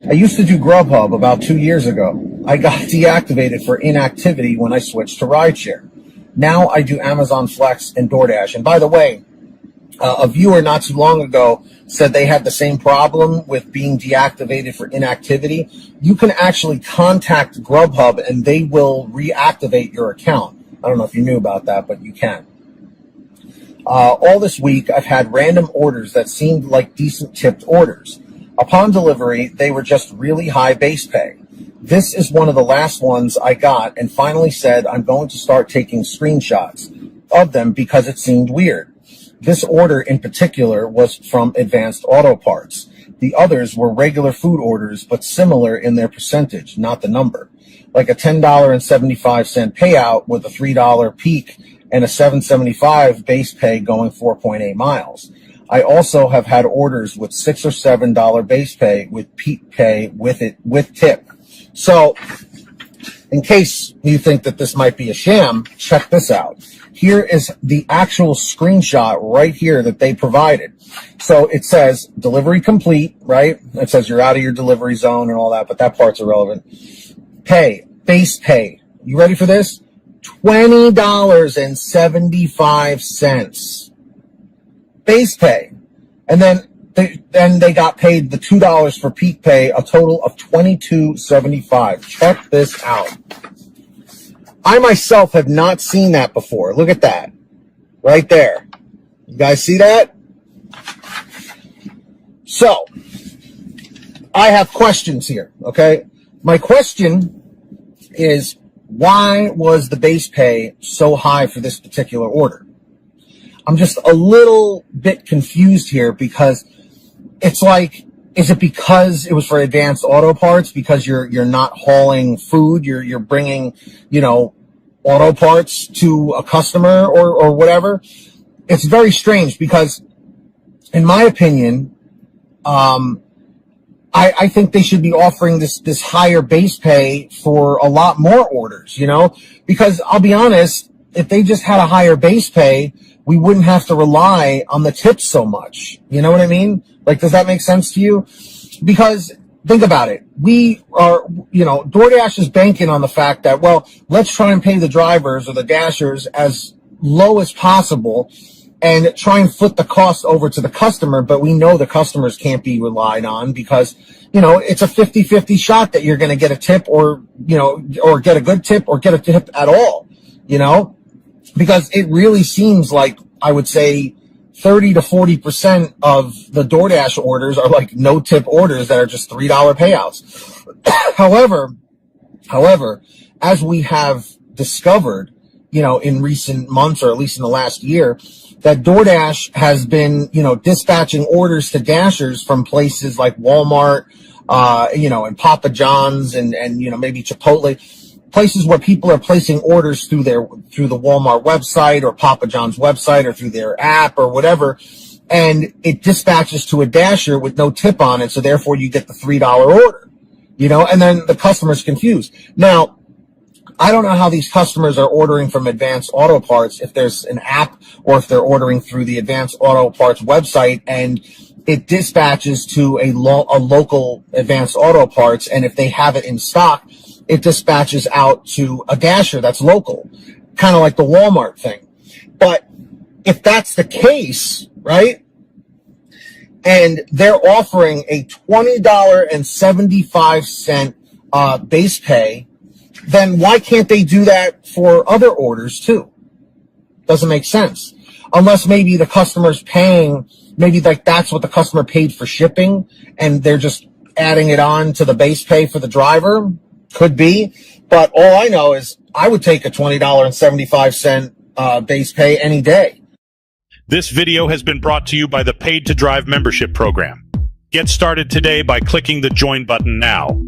I used to do GrubHub about 2 years ago. I got deactivated for inactivity when I switched to rideshare. Now I do Amazon Flex and DoorDash. And by the way, a viewer not too long ago said they had the same problem with being deactivated for inactivity. You can actually contact GrubHub and they will reactivate your account. I don't know if you knew about that, but you can. All this week, I've had random orders that seemed like decent tipped orders. Upon delivery, they were just really high base pay. This is one of the last ones I got and finally said I'm going to start taking screenshots of them because it seemed weird. This order in particular was from Advanced Auto Parts. The others were regular food orders, but similar in their percentage, not the number. Like a $10.75 payout with a $3 peak and a $7.75 base pay going 4.8 miles. I also have had orders with $6 or $7 base pay with peak pay with tip. So, in case you think that this might be a sham, check this out. Here is the actual screenshot right here that they provided. So it says delivery complete, right? It says you're out of your delivery zone and all that, but that part's irrelevant. Pay, base pay. You ready for this? $20.75. Base pay. And then they got paid the $2 for peak pay, a total of $22.75. Check this out. I myself have not seen that before. Look at that. Right there. You guys see that? So, I have questions here, okay? My question is, why was the base pay so high for this particular order? I'm just a little bit confused here because it's like, is it because it was for Advanced Auto Parts? Because you're not hauling food, you're bringing, auto parts to a customer or whatever? It's very strange because, in my opinion, I think they should be offering this higher base pay for a lot more orders, because I'll be honest, if they just had a higher base pay, we wouldn't have to rely on the tips so much. You know what I mean? Like, does that make sense to you? Because think about it. We are, DoorDash is banking on the fact that, well, let's try and pay the drivers or the dashers as low as possible and try and foot the cost over to the customer. But we know the customers can't be relied on because, it's a 50-50 shot that you're going to get a tip or get a good tip or get a tip at all, because it really seems like, I would say, 30 to 40% of the DoorDash orders are like no tip orders that are just $3 payouts. However, as we have discovered, in recent months or at least in the last year, that DoorDash has been, dispatching orders to dashers from places like Walmart, and Papa John's and maybe Chipotle, places where people are placing orders through the Walmart website or Papa John's website or through their app or whatever, and it dispatches to a dasher with no tip on it, so therefore you get the $3 order, and then the customer's confused. Now, I don't know how these customers are ordering from Advanced Auto Parts, if there's an app or if they're ordering through the Advanced Auto Parts website and it dispatches to a local Advanced Auto Parts, and if they have it in stock, it dispatches out to a dasher that's local, kind of like the Walmart thing. But if that's the case, right, and they're offering a $20.75 base pay, then why can't they do that for other orders too? Doesn't make sense. Unless maybe the customer's paying, maybe like that's what the customer paid for shipping and they're just adding it on to the base pay for the driver. Could be. But all I know is I would take a $20.75 base pay any day. This video has been brought to you by the Paid to Drive membership program. Get started today by clicking the join button now.